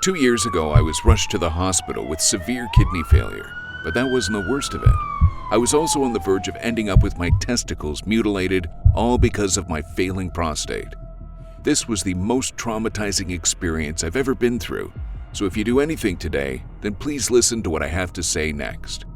2 years ago, I was rushed to the hospital with severe kidney failure, but that wasn't the worst of it. I was also on the verge of ending up with my testicles mutilated, all because of my failing prostate. This was the most traumatizing experience I've ever been through, so if you do anything today, then please listen to what I have to say next.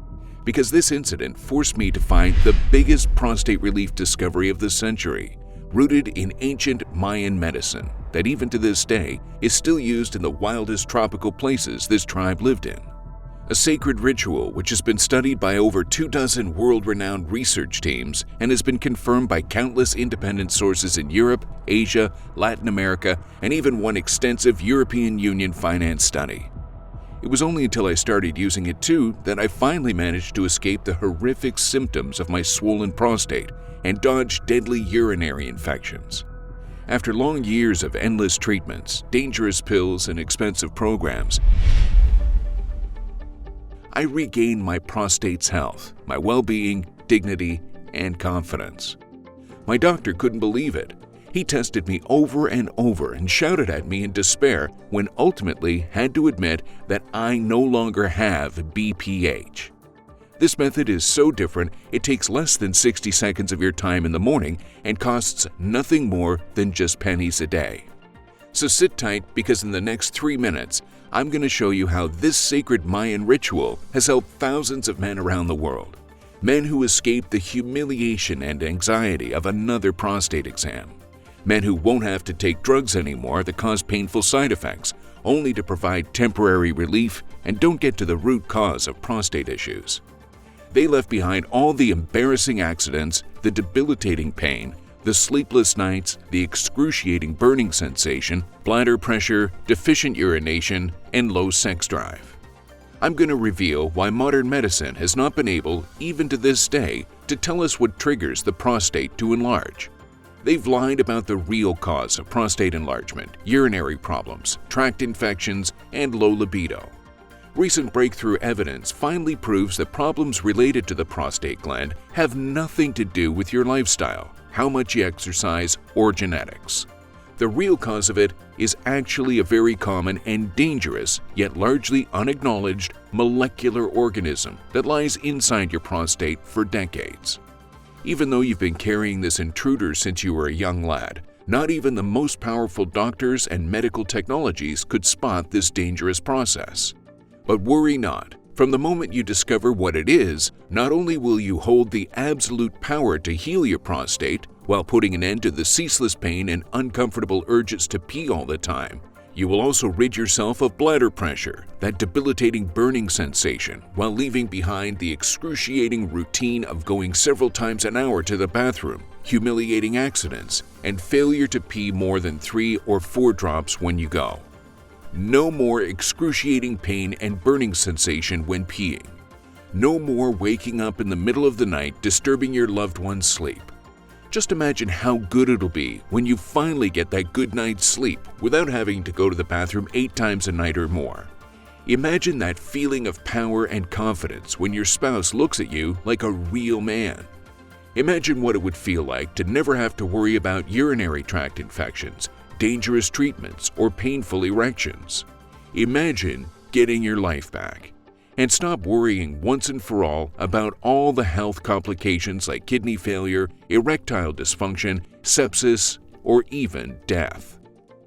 Because this incident forced me to find the biggest prostate relief discovery of the century, rooted in ancient Mayan medicine that even to this day is still used in the wildest tropical places this tribe lived in. A sacred ritual which has been studied by over 24 world-renowned research teams and has been confirmed by countless independent sources in Europe, Asia, Latin America, and even one extensive European Union finance study. It was only until I started using it too that I finally managed to escape the horrific symptoms of my swollen prostate and dodge deadly urinary infections. After long years of endless treatments, dangerous pills, and expensive programs, I regained my prostate's health, my well-being, dignity, and confidence. My doctor couldn't believe it. He tested me over and over and shouted at me in despair when ultimately had to admit that I no longer have BPH. This method is so different, it takes less than 60 seconds of your time in the morning and costs nothing more than just pennies a day. So sit tight, because in the next 3 minutes, I'm going to show you how this sacred Mayan ritual has helped thousands of men around the world. Men who escaped the humiliation and anxiety of another prostate exam. Men who won't have to take drugs anymore that cause painful side effects, only to provide temporary relief and don't get to the root cause of prostate issues. They left behind all the embarrassing accidents, the debilitating pain, the sleepless nights, the excruciating burning sensation, bladder pressure, deficient urination, and low sex drive. I'm going to reveal why modern medicine has not been able, even to this day, to tell us what triggers the prostate to enlarge. They've lied about the real cause of prostate enlargement, urinary problems, tract infections, and low libido. Recent breakthrough evidence finally proves that problems related to the prostate gland have nothing to do with your lifestyle, how much you exercise, or genetics. The real cause of it is actually a very common and dangerous, yet largely unacknowledged, molecular organism that lies inside your prostate for decades. Even though you've been carrying this intruder since you were a young lad, not even the most powerful doctors and medical technologies could spot this dangerous process. But worry not. From the moment you discover what it is, not only will you hold the absolute power to heal your prostate while putting an end to the ceaseless pain and uncomfortable urges to pee all the time, you will also rid yourself of bladder pressure, that debilitating burning sensation, while leaving behind the excruciating routine of going several times an hour to the bathroom, humiliating accidents, and failure to pee more than 3 or 4 drops when you go. No more excruciating pain and burning sensation when peeing. No more waking up in the middle of the night disturbing your loved one's sleep. Just imagine how good it'll be when you finally get that good night's sleep without having to go to the bathroom 8 times a night or more. Imagine that feeling of power and confidence when your spouse looks at you like a real man. Imagine what it would feel like to never have to worry about urinary tract infections, dangerous treatments, or painful erections. Imagine getting your life back. And stop worrying once and for all about all the health complications like kidney failure, erectile dysfunction, sepsis, or even death.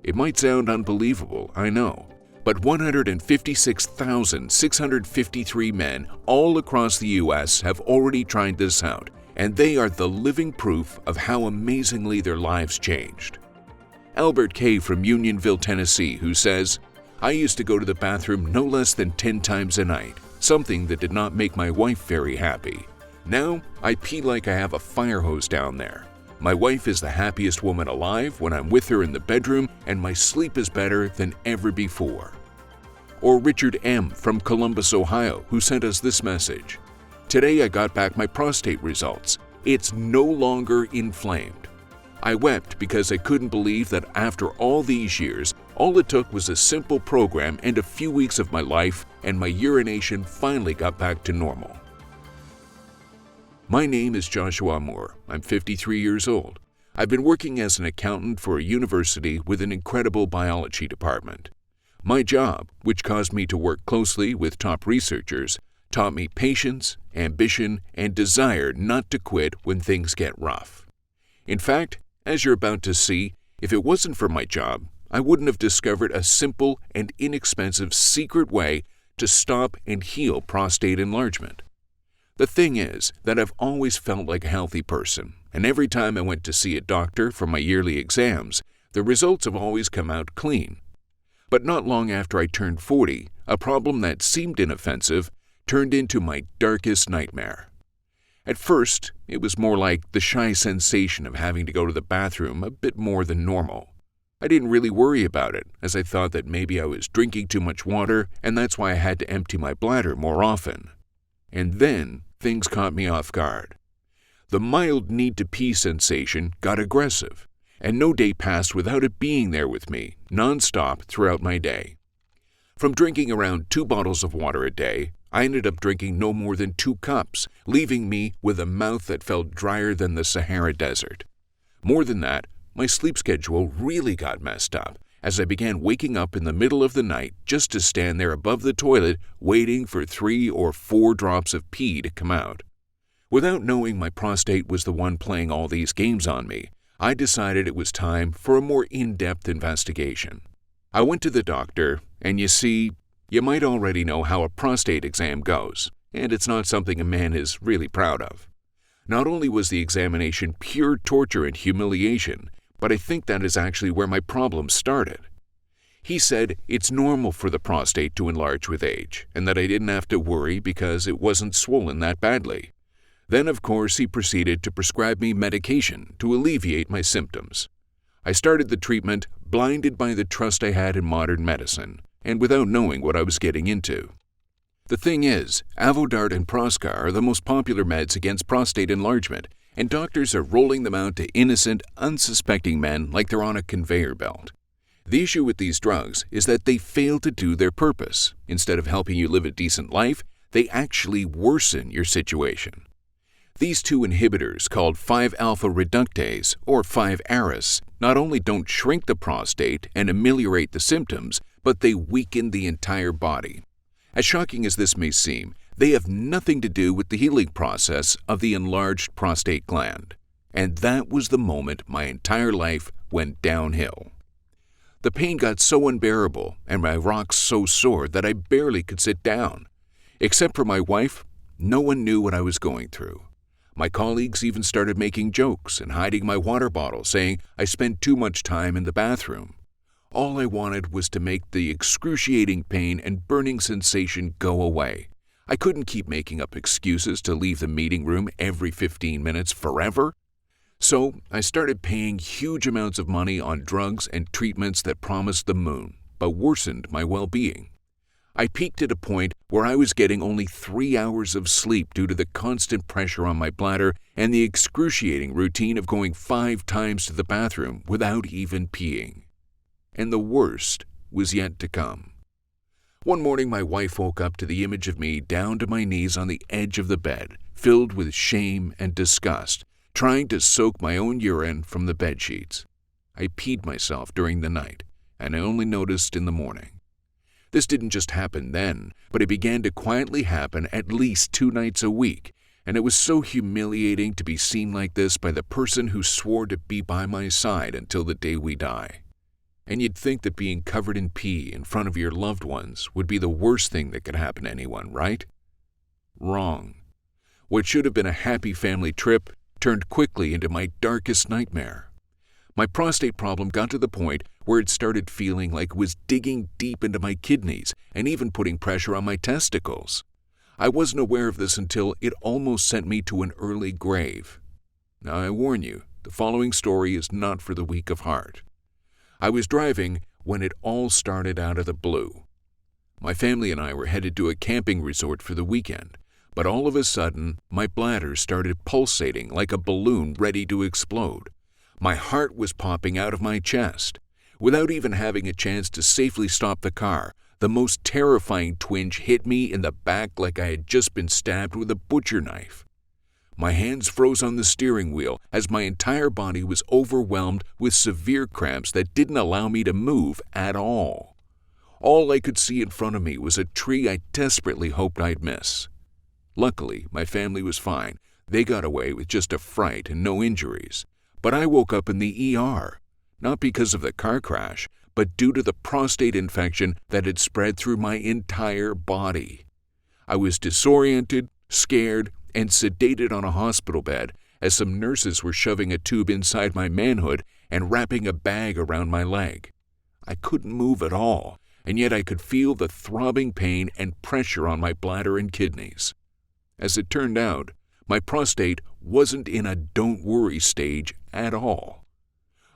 It might sound unbelievable, I know, but 156,653 men all across the US have already tried this out, and they are the living proof of how amazingly their lives changed. Albert K. from Unionville, Tennessee, who says, "I used to go to the bathroom no less than 10 times a night, something that did not make my wife very happy. Now, I pee like I have a fire hose down there. My wife is the happiest woman alive when I'm with her in the bedroom, and my sleep is better than ever before." Or Richard M. from Columbus, Ohio, who sent us this message, "Today I got back my prostate results. It's no longer inflamed. I wept because I couldn't believe that after all these years, all it took was a simple program and a few weeks of my life, and my urination finally got back to normal." My name is Joshua Moore. I'm 53 years old. I've been working as an accountant for a university with an incredible biology department. My job, which caused me to work closely with top researchers, taught me patience, ambition, and desire not to quit when things get rough. In fact, as you're about to see, if it wasn't for my job, I wouldn't have discovered a simple and inexpensive secret way to stop and heal prostate enlargement. The thing is that I've always felt like a healthy person, and every time I went to see a doctor for my yearly exams, the results have always come out clean. But not long after I turned 40, a problem that seemed inoffensive turned into my darkest nightmare. At first, it was more like the shy sensation of having to go to the bathroom a bit more than normal. I didn't really worry about it, as I thought that maybe I was drinking too much water and that's why I had to empty my bladder more often. And then, things caught me off guard. The mild need-to-pee sensation got aggressive, and no day passed without it being there with me, non-stop throughout my day. From drinking around 2 bottles of water a day, I ended up drinking no more than 2 cups, leaving me with a mouth that felt drier than the Sahara Desert. More than that, my sleep schedule really got messed up, as I began waking up in the middle of the night just to stand there above the toilet waiting for 3 or 4 drops of pee to come out. Without knowing my prostate was the one playing all these games on me, I decided it was time for a more in-depth investigation. I went to the doctor, and you see, you might already know how a prostate exam goes, and it's not something a man is really proud of. Not only was the examination pure torture and humiliation, but I think that is actually where my problem started. He said it's normal for the prostate to enlarge with age, and that I didn't have to worry because it wasn't swollen that badly. Then, of course, he proceeded to prescribe me medication to alleviate my symptoms. I started the treatment blinded by the trust I had in modern medicine, and without knowing what I was getting into. The thing is, Avodart and Proscar are the most popular meds against prostate enlargement, and doctors are rolling them out to innocent, unsuspecting men like they're on a conveyor belt. The issue with these drugs is that they fail to do their purpose. Instead of helping you live a decent life, they actually worsen your situation. These 2 inhibitors, called 5-alpha reductase or 5-ARIS, not only don't shrink the prostate and ameliorate the symptoms, but they weaken the entire body. As shocking as this may seem, they have nothing to do with the healing process of the enlarged prostate gland. And that was the moment my entire life went downhill. The pain got so unbearable and my rocks so sore that I barely could sit down. Except for my wife, no one knew what I was going through. My colleagues even started making jokes and hiding my water bottle, saying I spent too much time in the bathroom. All I wanted was to make the excruciating pain and burning sensation go away. I couldn't keep making up excuses to leave the meeting room every 15 minutes forever. So I started paying huge amounts of money on drugs and treatments that promised the moon, but worsened my well-being. I peaked at a point where I was getting only 3 hours of sleep due to the constant pressure on my bladder and the excruciating routine of going 5 times to the bathroom without even peeing. And the worst was yet to come. One morning my wife woke up to the image of me down to my knees on the edge of the bed, filled with shame and disgust, trying to soak my own urine from the bedsheets. I peed myself during the night, and I only noticed in the morning. This didn't just happen then, but it began to quietly happen at least 2 nights a week, and it was so humiliating to be seen like this by the person who swore to be by my side until the day we die. And you'd think that being covered in pee in front of your loved ones would be the worst thing that could happen to anyone, right? Wrong. What should have been a happy family trip turned quickly into my darkest nightmare. My prostate problem got to the point where it started feeling like it was digging deep into my kidneys and even putting pressure on my testicles. I wasn't aware of this until it almost sent me to an early grave. Now I warn you, the following story is not for the weak of heart. I was driving when it all started out of the blue. My family and I were headed to a camping resort for the weekend, but all of a sudden, my bladder started pulsating like a balloon ready to explode. My heart was popping out of my chest. Without even having a chance to safely stop the car, the most terrifying twinge hit me in the back like I had just been stabbed with a butcher knife. My hands froze on the steering wheel as my entire body was overwhelmed with severe cramps that didn't allow me to move at all. All I could see in front of me was a tree I desperately hoped I'd miss. Luckily, my family was fine. They got away with just a fright and no injuries. But I woke up in the ER, not because of the car crash, but due to the prostate infection that had spread through my entire body. I was disoriented, scared, and sedated on a hospital bed as some nurses were shoving a tube inside my manhood and wrapping a bag around my leg. I couldn't move at all, and yet I could feel the throbbing pain and pressure on my bladder and kidneys. As it turned out, my prostate wasn't in a don't worry stage at all.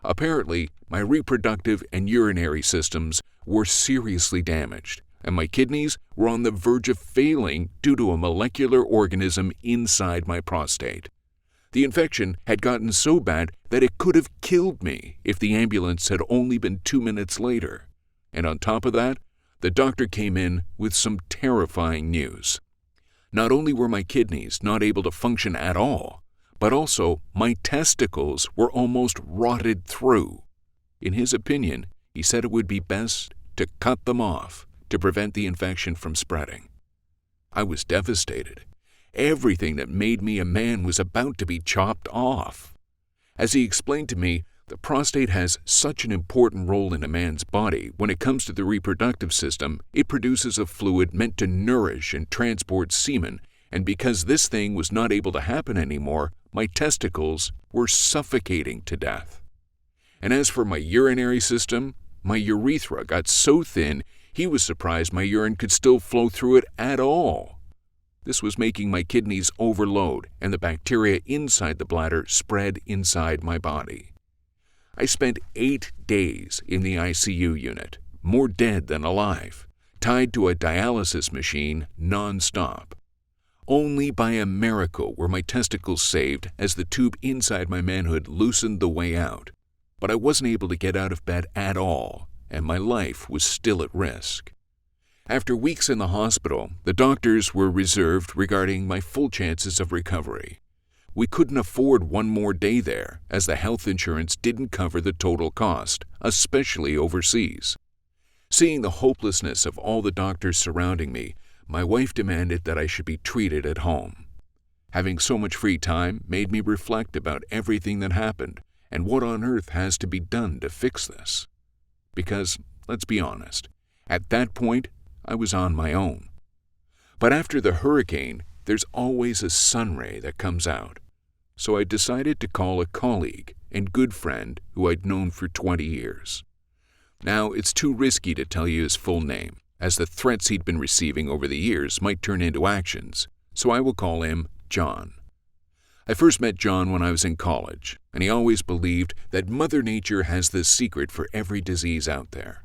Apparently, my reproductive and urinary systems were seriously damaged, and my kidneys were on the verge of failing due to a molecular organism inside my prostate. The infection had gotten so bad that it could have killed me if the ambulance had only been 2 minutes later. And on top of that, the doctor came in with some terrifying news. Not only were my kidneys not able to function at all, but also my testicles were almost rotted through. In his opinion, he said it would be best to cut them off to prevent the infection from spreading. I was devastated. Everything that made me a man was about to be chopped off. As he explained to me, the prostate has such an important role in a man's body when it comes to the reproductive system. It produces a fluid meant to nourish and transport semen, and because this thing was not able to happen anymore, my testicles were suffocating to death. And as for my urinary system, my urethra got so thin he was surprised my urine could still flow through it at all. This was making my kidneys overload and the bacteria inside the bladder spread inside my body. I spent 8 days in the ICU unit, more dead than alive, tied to a dialysis machine non-stop. Only by a miracle were my testicles saved as the tube inside my manhood loosened the way out. But I wasn't able to get out of bed at all, and my life was still at risk. After weeks in the hospital, the doctors were reserved regarding my full chances of recovery. We couldn't afford one more day there, as the health insurance didn't cover the total cost, especially overseas. Seeing the hopelessness of all the doctors surrounding me, my wife demanded that I should be treated at home. Having so much free time made me reflect about everything that happened and what on earth has to be done to fix this. Because, let's be honest, at that point, I was on my own. But after the hurricane, there's always a sun ray that comes out. So I decided to call a colleague and good friend who I'd known for 20 years. Now, it's too risky to tell you his full name, as the threats he'd been receiving over the years might turn into actions, so I will call him John. I first met John when I was in college, and he always believed that Mother Nature has the secret for every disease out there.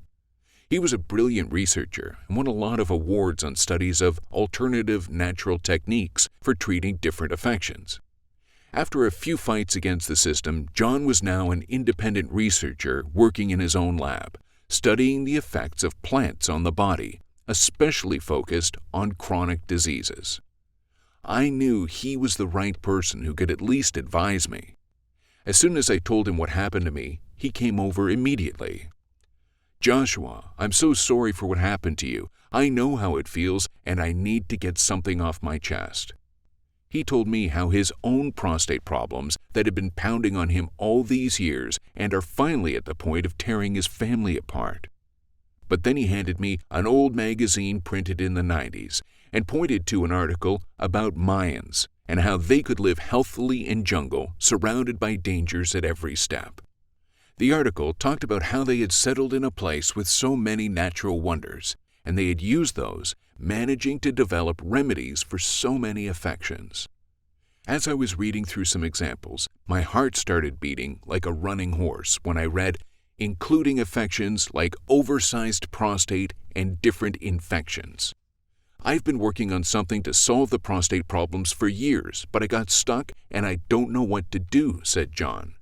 He was a brilliant researcher and won a lot of awards on studies of alternative natural techniques for treating different affections. After a few fights against the system, John was now an independent researcher working in his own lab, studying the effects of plants on the body, especially focused on chronic diseases. I knew he was the right person who could at least advise me. As soon as I told him what happened to me, he came over immediately. "Joshua, I'm so sorry for what happened to you. I know how it feels, and I need to get something off my chest." He told me how his own prostate problems that had been pounding on him all these years and are finally at the point of tearing his family apart. But then he handed me an old magazine printed in the 90s and pointed to an article about Mayans and how they could live healthily in jungle surrounded by dangers at every step. The article talked about how they had settled in a place with so many natural wonders, and they had used those, managing to develop remedies for so many affections. As I was reading through some examples, my heart started beating like a running horse when I read, including affections like oversized prostate and different infections. I've been working on something to solve the prostate problems for years, but I got stuck and I don't know what to do, said John.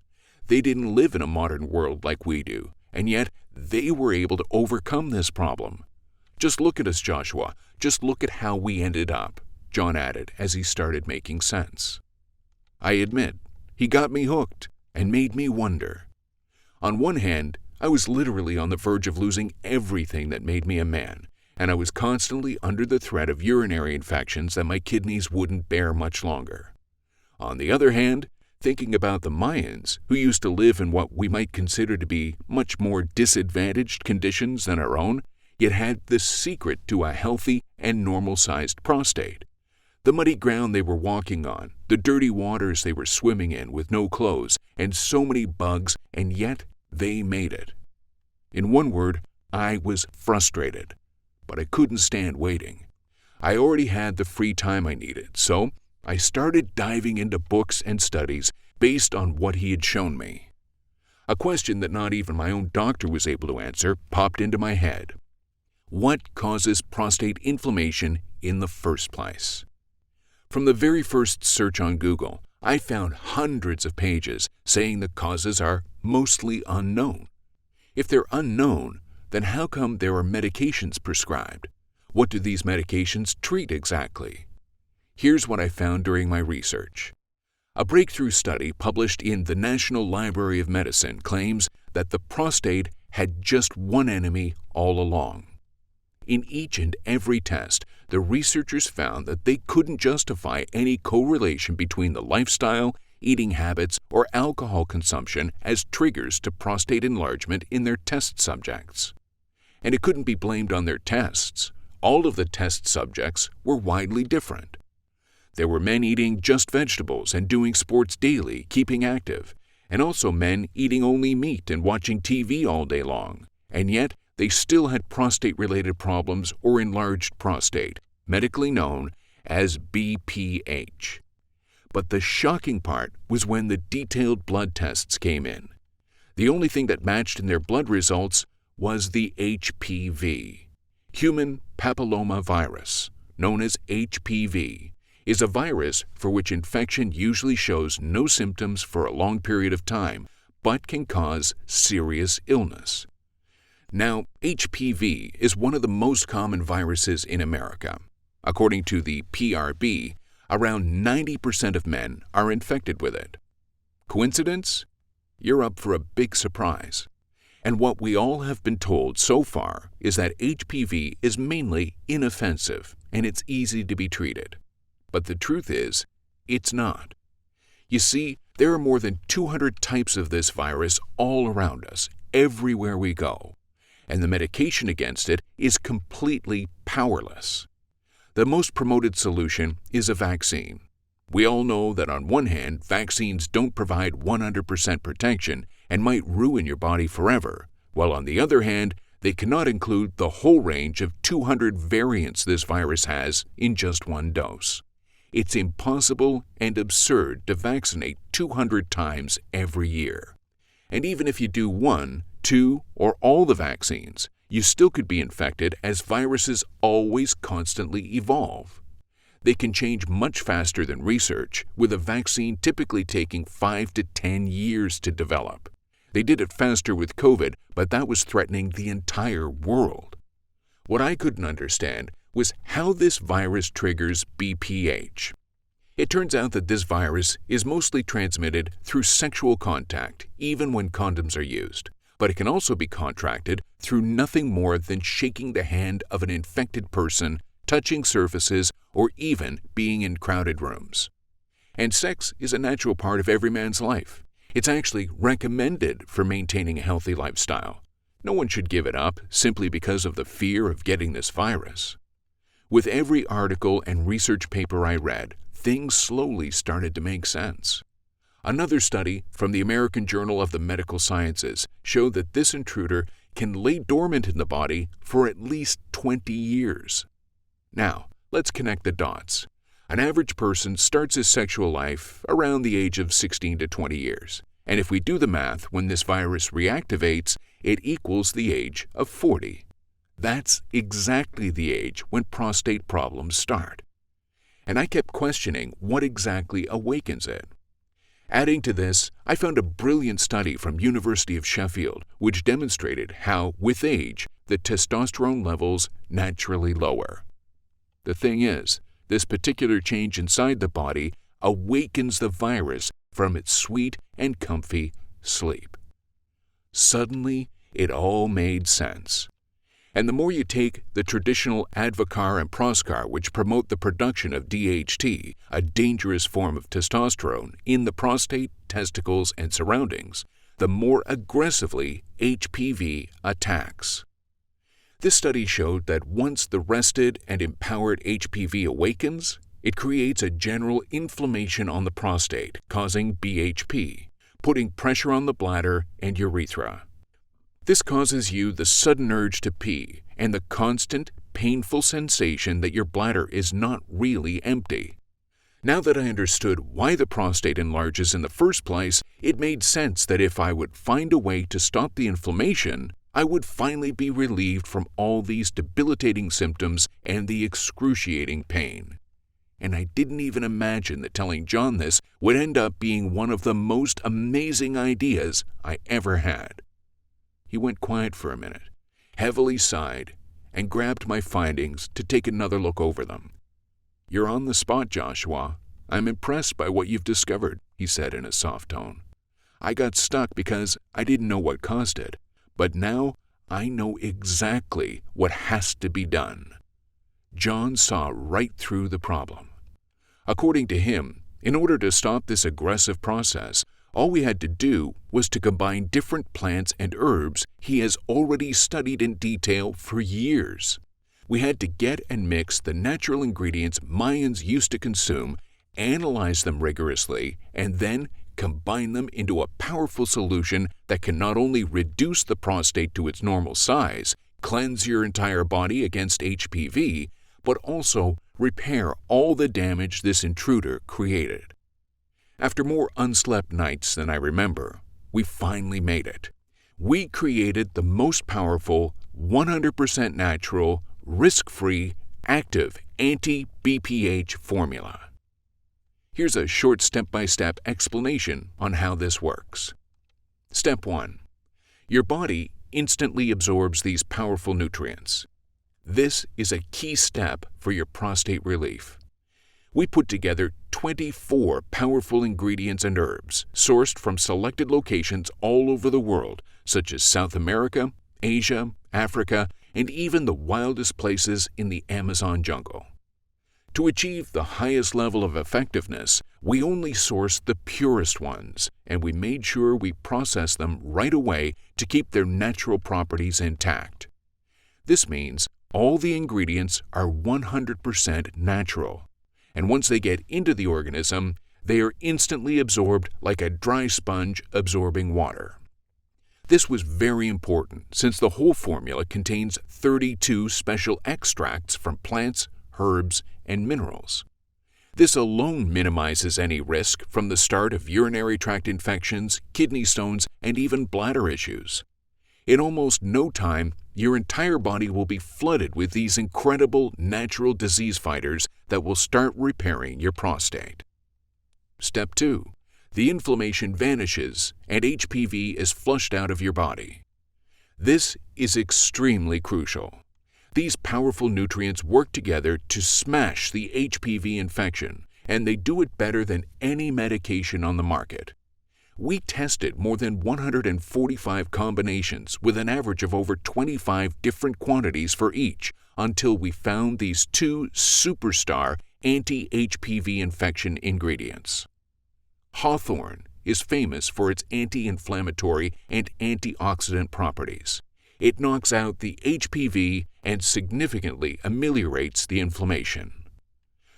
They didn't live in a modern world like we do, and yet they were able to overcome this problem. "Just look at us, Joshua. Just look at how we ended up," John added as he started making sense. I admit, he got me hooked and made me wonder. On one hand, I was literally on the verge of losing everything that made me a man, and I was constantly under the threat of urinary infections that my kidneys wouldn't bear much longer. On the other hand, thinking about the Mayans, who used to live in what we might consider to be much more disadvantaged conditions than our own, yet had the secret to a healthy and normal-sized prostate. The muddy ground they were walking on, the dirty waters they were swimming in with no clothes, and so many bugs, and yet they made it. In one word, I was frustrated, but I couldn't stand waiting. I already had the free time I needed, so I started diving into books and studies based on what he had shown me. A question that not even my own doctor was able to answer popped into my head. What causes prostate inflammation in the first place? From the very first search on Google, I found hundreds of pages saying the causes are mostly unknown. If they're unknown, then how come there are medications prescribed? What do these medications treat exactly? Here's what I found during my research. A breakthrough study published in the National Library of Medicine claims that the prostate had just one enemy all along. In each and every test, the researchers found that they couldn't justify any correlation between the lifestyle, eating habits, or alcohol consumption as triggers to prostate enlargement in their test subjects. And it couldn't be blamed on their tests. All of the test subjects were widely different. There were men eating just vegetables and doing sports daily, keeping active, and also men eating only meat and watching TV all day long, and yet they still had prostate-related problems or enlarged prostate, medically known as BPH. But the shocking part was when the detailed blood tests came in. The only thing that matched in their blood results was the HPV. Human papillomavirus, known as HPV, is a virus for which infection usually shows no symptoms for a long period of time, but can cause serious illness. Now, HPV is one of the most common viruses in America. According to the PRB, around 90% of men are infected with it. Coincidence? You're up for a big surprise. And what we all have been told so far is that HPV is mainly inoffensive and it's easy to be treated. But the truth is, it's not. You see, there are more than 200 types of this virus all around us, everywhere we go, and the medication against it is completely powerless. The most promoted solution is a vaccine. We all know that on one hand, vaccines don't provide 100% protection and might ruin your body forever, while on the other hand, they cannot include the whole range of 200 variants this virus has in just one dose. It's impossible and absurd to vaccinate 200 times every year. And even if you do 1, 2, or all the vaccines, you still could be infected as viruses always constantly evolve. They can change much faster than research, with a vaccine typically taking 5 to 10 years to develop. They did it faster with COVID, but that was threatening the entire world. What I couldn't understand was how this virus triggers BPH. It turns out that this virus is mostly transmitted through sexual contact, even when condoms are used, but it can also be contracted through nothing more than shaking the hand of an infected person, touching surfaces, or even being in crowded rooms. And sex is a natural part of every man's life. It's actually recommended for maintaining a healthy lifestyle. No one should give it up simply because of the fear of getting this virus. With every article and research paper I read, things slowly started to make sense. Another study from the American Journal of the Medical Sciences showed that this intruder can lay dormant in the body for at least 20 years. Now, let's connect the dots. An average person starts his sexual life around the age of 16 to 20 years. And if we do the math, when this virus reactivates, it equals the age of 40. That's exactly the age when prostate problems start. And I kept questioning what exactly awakens it. Adding to this, I found a brilliant study from University of Sheffield which demonstrated how, with age, the testosterone levels naturally lower. The thing is, this particular change inside the body awakens the virus from its sweet and comfy sleep. Suddenly, It all made sense. And the more you take the traditional Advocar and Proscar, which promote the production of DHT, a dangerous form of testosterone, in the prostate, testicles, and surroundings, the more aggressively HPV attacks. This study showed that once the rested and empowered HPV awakens, it creates a general inflammation on the prostate, causing BHP, putting pressure on the bladder and urethra. This causes you the sudden urge to pee and the constant, painful sensation that your bladder is not really empty. Now that I understood why the prostate enlarges in the first place, it made sense that if I would find a way to stop the inflammation, I would finally be relieved from all these debilitating symptoms and the excruciating pain. And I didn't even imagine that telling John this would end up being one of the most amazing ideas I ever had. He went quiet for a minute, heavily sighed, and grabbed my findings to take another look over them. "You're on the spot, Joshua. I'm impressed by what you've discovered," he said in a soft tone. "I got stuck because I didn't know what caused it, but now I know exactly what has to be done." John saw right through the problem. According to him, in order to stop this aggressive process, all we had to do was to combine different plants and herbs he has already studied in detail for years. We had to get and mix the natural ingredients Mayans used to consume, analyze them rigorously, and then combine them into a powerful solution that can not only reduce the prostate to its normal size, cleanse your entire body against HPV, but also repair all the damage this intruder created. After more unslept nights than I remember, we finally made it. We created the most powerful, 100% natural, risk-free, active anti-BPH formula. Here's a short step-by-step explanation on how this works. Step 1. Your body instantly absorbs these powerful nutrients. This is a key step for your prostate relief. We put together 24 powerful ingredients and herbs sourced from selected locations all over the world, such as South America, Asia, Africa, and even the wildest places in the Amazon jungle. To achieve the highest level of effectiveness, we only sourced the purest ones, and we made sure we processed them right away to keep their natural properties intact. This means all the ingredients are 100% natural, and once they get into the organism, they are instantly absorbed like a dry sponge absorbing water. This was very important since the whole formula contains 32 special extracts from plants, herbs, and minerals. This alone minimizes any risk from the start of urinary tract infections, kidney stones, and even bladder issues. In almost no time, your entire body will be flooded with these incredible natural disease fighters that will start repairing your prostate. Step 2. The inflammation vanishes and HPV is flushed out of your body. This is extremely crucial. These powerful nutrients work together to smash the HPV infection, and they do it better than any medication on the market. We tested more than 145 combinations with an average of over 25 different quantities for each until we found these two superstar anti-HPV infection ingredients. Hawthorn is famous for its anti-inflammatory and antioxidant properties. It knocks out the HPV and significantly ameliorates the inflammation.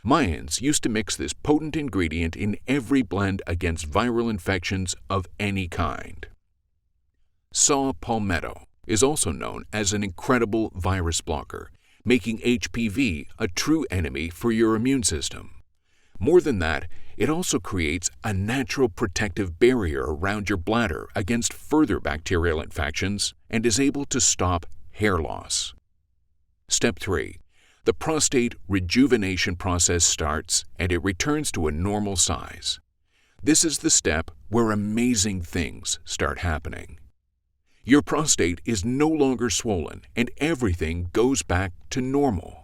Mayans used to mix this potent ingredient in every blend against viral infections of any kind. Saw palmetto is also known as an incredible virus blocker, making HPV a true enemy for your immune system. More than that, it also creates a natural protective barrier around your bladder against further bacterial infections and is able to stop hair loss. Step 3. The prostate rejuvenation process starts and it returns to a normal size. This is the step where amazing things start happening. Your prostate is no longer swollen and everything goes back to normal.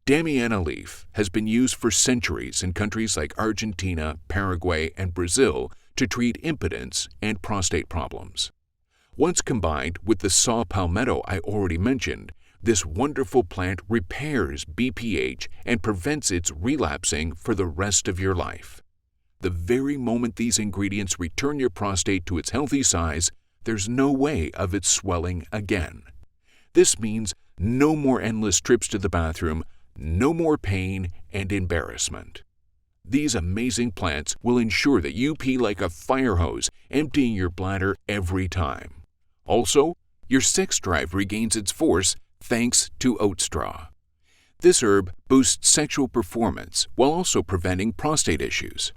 Damiana leaf has been used for centuries in countries like Argentina, Paraguay, and Brazil to treat impotence and prostate problems. Once combined with the saw palmetto I already mentioned, this wonderful plant repairs BPH and prevents its relapsing for the rest of your life. The very moment these ingredients return your prostate to its healthy size, there's no way of it swelling again. This means no more endless trips to the bathroom, no more pain and embarrassment. These amazing plants will ensure that you pee like a fire hose, emptying your bladder every time. Also, your sex drive regains its force thanks to oat straw. This herb boosts sexual performance while also preventing prostate issues.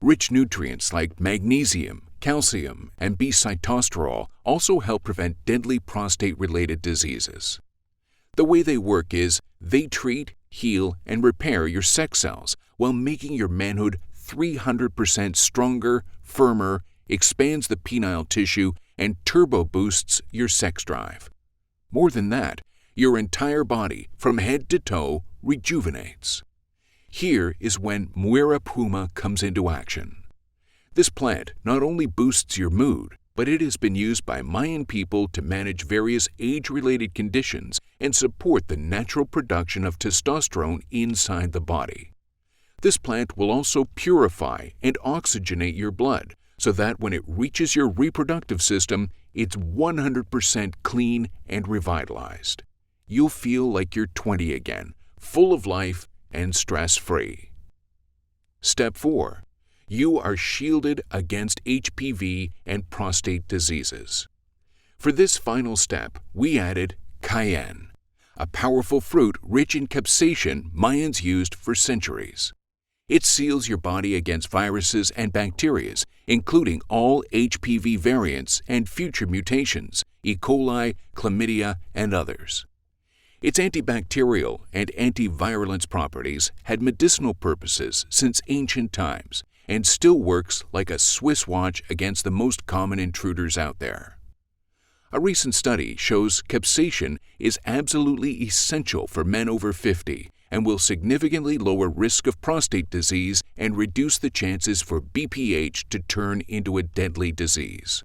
Rich nutrients like magnesium, calcium, and B-sitosterol also help prevent deadly prostate-related diseases. The way they work is they treat, heal, and repair your sex cells while making your manhood 300% stronger, firmer, expands the penile tissue, and turbo boosts your sex drive. More than that, your entire body, from head to toe, rejuvenates. Here is when Muira Puma comes into action. This plant not only boosts your mood, but it has been used by Mayan people to manage various age-related conditions and support the natural production of testosterone inside the body. This plant will also purify and oxygenate your blood so that when it reaches your reproductive system, it's 100% clean and revitalized. You'll feel like you're 20 again, full of life and stress-free. Step 4. You are shielded against HPV and prostate diseases. For this final step, we added cayenne, a powerful fruit rich in capsaicin Mayans used for centuries. It seals your body against viruses and bacteria, including all HPV variants and future mutations, E. coli, chlamydia, and others. Its antibacterial and antivirulence properties had medicinal purposes since ancient times and still works like a Swiss watch against the most common intruders out there. A recent study shows capsaicin is absolutely essential for men over 50 and will significantly lower risk of prostate disease and reduce the chances for BPH to turn into a deadly disease.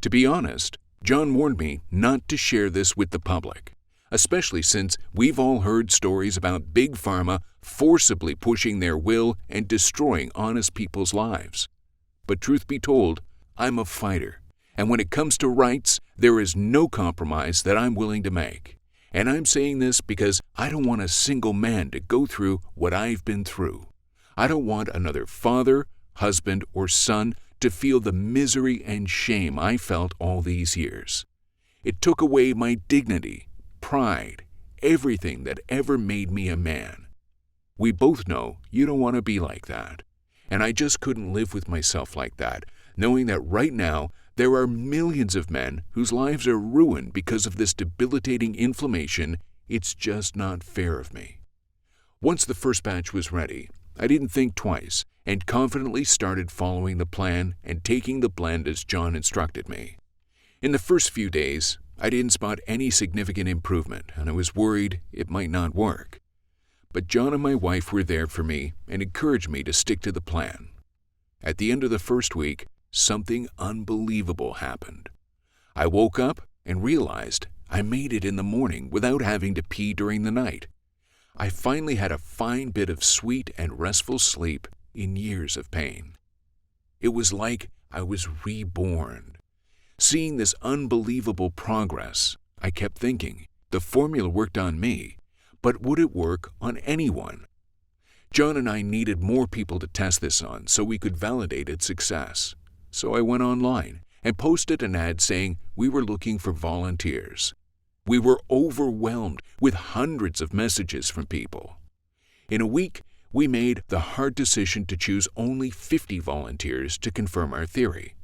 To be honest, John warned me not to share this with the public, especially since we've all heard stories about Big Pharma forcibly pushing their will and destroying honest people's lives. But truth be told, I'm a fighter, and when it comes to rights, there is no compromise that I'm willing to make. And I'm saying this because I don't want a single man to go through what I've been through. I don't want another father, husband, or son to feel the misery and shame I felt all these years. It took away my dignity, pride, everything that ever made me a man. We both know you don't want to be like that. And I just couldn't live with myself like that, knowing that right now there are millions of men whose lives are ruined because of this debilitating inflammation. It's just not fair of me. Once the first batch was ready, I didn't think twice and confidently started following the plan and taking the blend as John instructed me. In the first few days, I didn't spot any significant improvement, and I was worried it might not work. But John and my wife were there for me and encouraged me to stick to the plan. At the end of the first week, something unbelievable happened. I woke up and realized I made it in the morning without having to pee during the night. I finally had a fine bit of sweet and restful sleep in years of pain. It was like I was reborn. Seeing this unbelievable progress, I kept thinking, the formula worked on me, but would it work on anyone? John and I needed more people to test this on so we could validate its success. So I went online and posted an ad saying we were looking for volunteers. We were overwhelmed with hundreds of messages from people. In a week, we made the hard decision to choose only 50 volunteers to confirm our theory.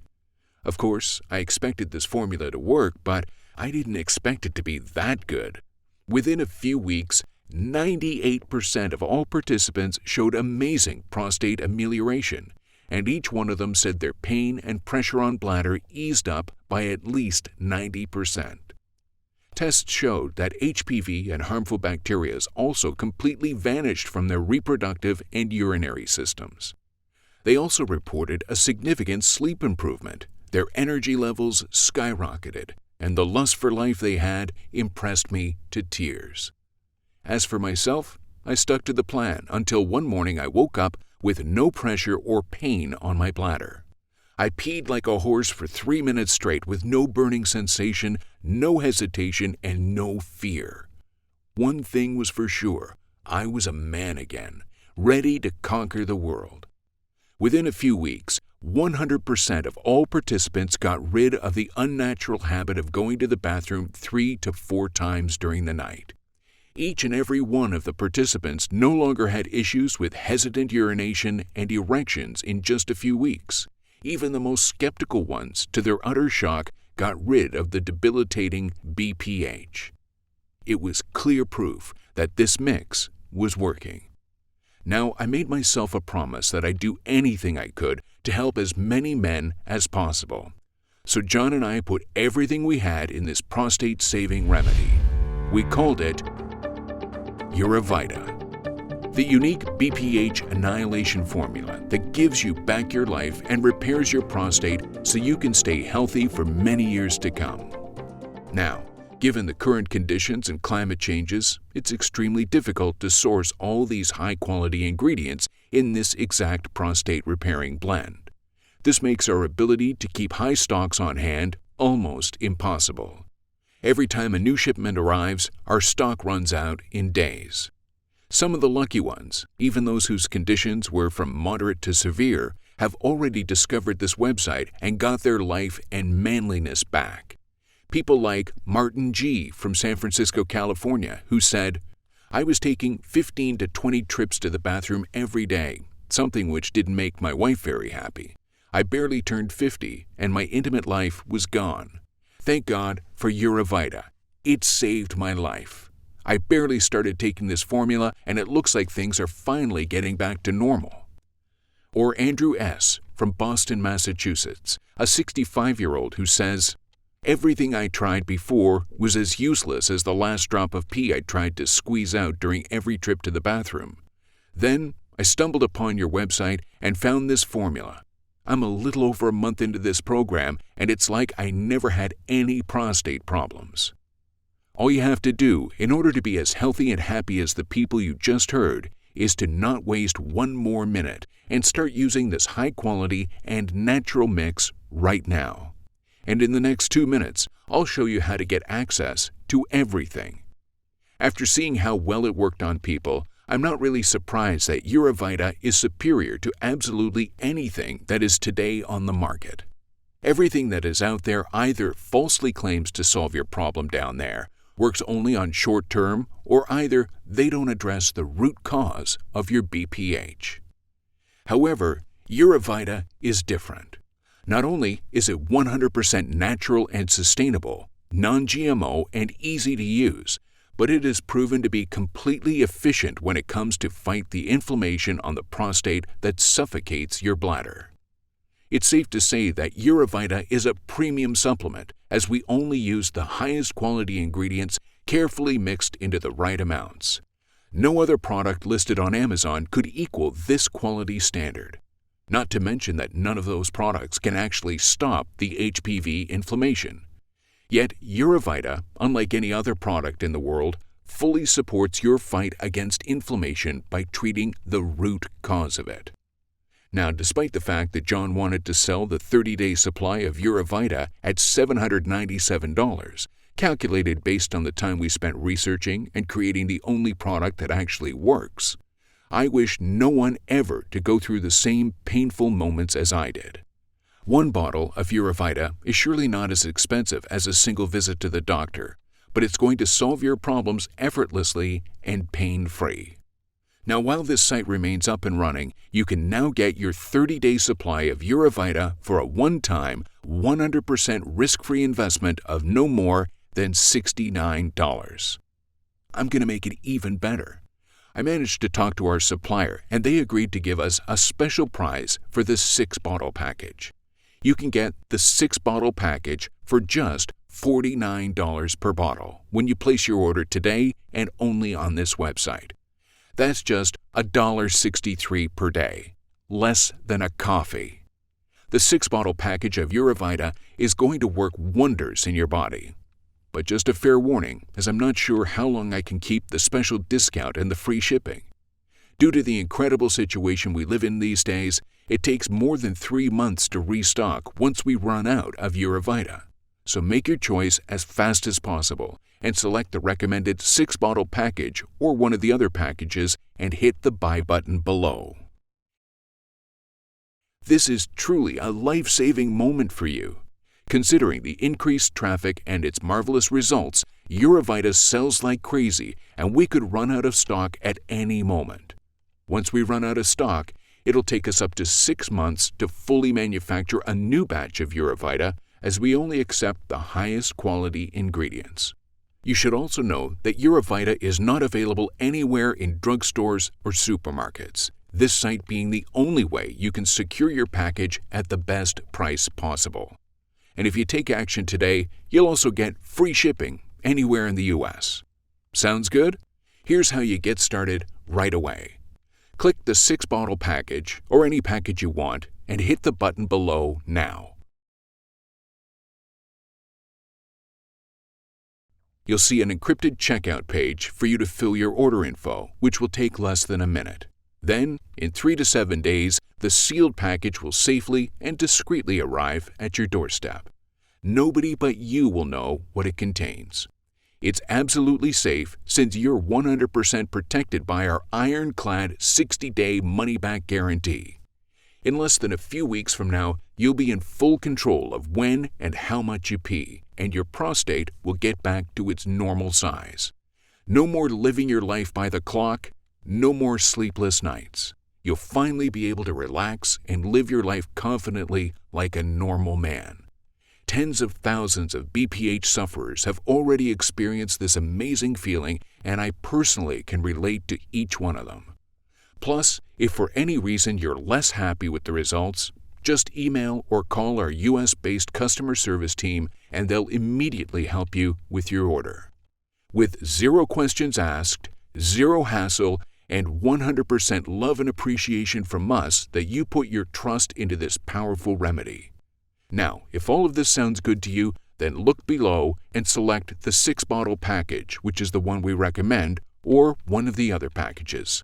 Of course, I expected this formula to work, but I didn't expect it to be that good. Within a few weeks, 98% of all participants showed amazing prostate amelioration, and each one of them said their pain and pressure on bladder eased up by at least 90%. Tests showed that HPV and harmful bacteria also completely vanished from their reproductive and urinary systems. They also reported a significant sleep improvement, Their energy levels skyrocketed, and the lust for life they had impressed me to tears. As for myself, I stuck to the plan until one morning I woke up with no pressure or pain on my bladder. I peed like a horse for 3 minutes straight with no burning sensation, no hesitation, and no fear. One thing was for sure, I was a man again, ready to conquer the world. Within a few weeks, 100% of all participants got rid of the unnatural habit of going to the bathroom 3 to 4 times during the night. Each and every one of the participants no longer had issues with hesitant urination and erections in just a few weeks. Even the most skeptical ones, to their utter shock, got rid of the debilitating BPH. It was clear proof that this mix was working. Now, I made myself a promise that I'd do anything I could to help as many men as possible. So John and I put everything we had in this prostate-saving remedy. We called it Urivita, the unique BPH annihilation formula that gives you back your life and repairs your prostate so you can stay healthy for many years to come. Now, given the current conditions and climate changes, it's extremely difficult to source all these high-quality ingredients in this exact prostate-repairing blend. This makes our ability to keep high stocks on hand almost impossible. Every time a new shipment arrives, our stock runs out in days. Some of the lucky ones, even those whose conditions were from moderate to severe, have already discovered this website and got their life and manliness back. People like Martin G. from San Francisco, California, who said, "I was taking 15 to 20 trips to the bathroom every day, something which didn't make my wife very happy. I barely turned 50, and my intimate life was gone. Thank God for Urivita. It saved my life. I barely started taking this formula, and it looks like things are finally getting back to normal." Or Andrew S. from Boston, Massachusetts, a 65-year-old who says, "Everything I tried before was as useless as the last drop of pee I tried to squeeze out during every trip to the bathroom. Then I stumbled upon your website and found this formula. I'm a little over a month into this program, and it's like I never had any prostate problems." All you have to do in order to be as healthy and happy as the people you just heard is to not waste one more minute and start using this high-quality and natural mix right now. And in the next 2 minutes, I'll show you how to get access to everything. After seeing how well it worked on people, I'm not really surprised that Urivita is superior to absolutely anything that is today on the market. Everything that is out there either falsely claims to solve your problem down there, works only on short term, or either they don't address the root cause of your BPH. However, Urivita is different. Not only is it 100% natural and sustainable, non-GMO and easy to use, but it is proven to be completely efficient when it comes to fight the inflammation on the prostate that suffocates your bladder. It's safe to say that Urivita is a premium supplement, as we only use the highest quality ingredients carefully mixed into the right amounts. No other product listed on Amazon could equal this quality standard. Not to mention that none of those products can actually stop the HPV inflammation. Yet Urivita, unlike any other product in the world, fully supports your fight against inflammation by treating the root cause of it. Now, despite the fact that John wanted to sell the 30-day supply of Urivita at $797, calculated based on the time we spent researching and creating the only product that actually works, I wish no one ever to go through the same painful moments as I did. One bottle of Urivita is surely not as expensive as a single visit to the doctor, but it's going to solve your problems effortlessly and pain-free. Now, while this site remains up and running, you can now get your 30-day supply of Urivita for a one-time, 100% risk-free investment of no more than $69. I'm going to make it even better. I managed to talk to our supplier, and they agreed to give us a special price for this 6-bottle package. You can get the 6-bottle package for just $49 per bottle when you place your order today and only on this website. That's just $1.63 per day, less than a coffee. The 6-bottle package of Urivita is going to work wonders in your body. But just a fair warning, as I'm not sure how long I can keep the special discount and the free shipping. Due to the incredible situation we live in these days, it takes more than 3 months to restock once we run out of Urivita. So make your choice as fast as possible and select the recommended 6-bottle package or one of the other packages and hit the buy button below. This is truly a life-saving moment for you. Considering the increased traffic and its marvelous results, Urivita sells like crazy and we could run out of stock at any moment. Once we run out of stock, it'll take us up to 6 months to fully manufacture a new batch of Urivita, as we only accept the highest quality ingredients. You should also know that Urivita is not available anywhere in drugstores or supermarkets, this site being the only way you can secure your package at the best price possible. And if you take action today, you'll also get free shipping anywhere in the US. Sounds good? Here's how you get started right away. Click the 6-bottle package or any package you want and hit the button below now. You'll see an encrypted checkout page for you to fill your order info, which will take less than a minute. Then, in 3 to 7 days, the sealed package will safely and discreetly arrive at your doorstep. Nobody but you will know what it contains. It's absolutely safe since you're 100% protected by our ironclad 60-day money-back guarantee. In less than a few weeks from now, you'll be in full control of when and how much you pee, and your prostate will get back to its normal size. No more living your life by the clock, no more sleepless nights. You'll finally be able to relax and live your life confidently like a normal man. Tens of thousands of BPH sufferers have already experienced this amazing feeling, and I personally can relate to each one of them. Plus, if for any reason you're less happy with the results, just email or call our US-based customer service team and they'll immediately help you with your order. With 0 questions asked, 0 hassle, and 100% love and appreciation from us that you put your trust into this powerful remedy. Now, if all of this sounds good to you, then look below and select the 6-bottle package, which is the one we recommend, or one of the other packages.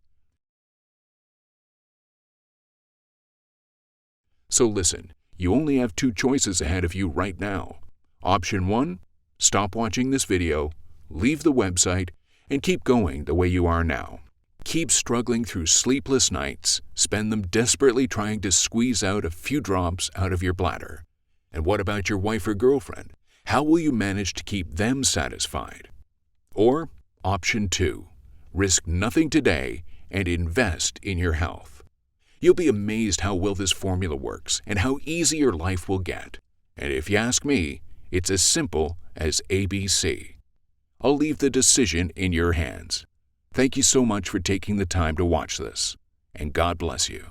So listen, you only have 2 choices ahead of you right now. Option 1, stop watching this video, leave the website, and keep going the way you are now. Keep struggling through sleepless nights, spend them desperately trying to squeeze out a few drops out of your bladder. And what about your wife or girlfriend? How will you manage to keep them satisfied? Or option 2, risk nothing today and invest in your health. You'll be amazed how well this formula works and how easy your life will get. And if you ask me, it's as simple as ABC. I'll leave the decision in your hands. Thank you so much for taking the time to watch this, and God bless you.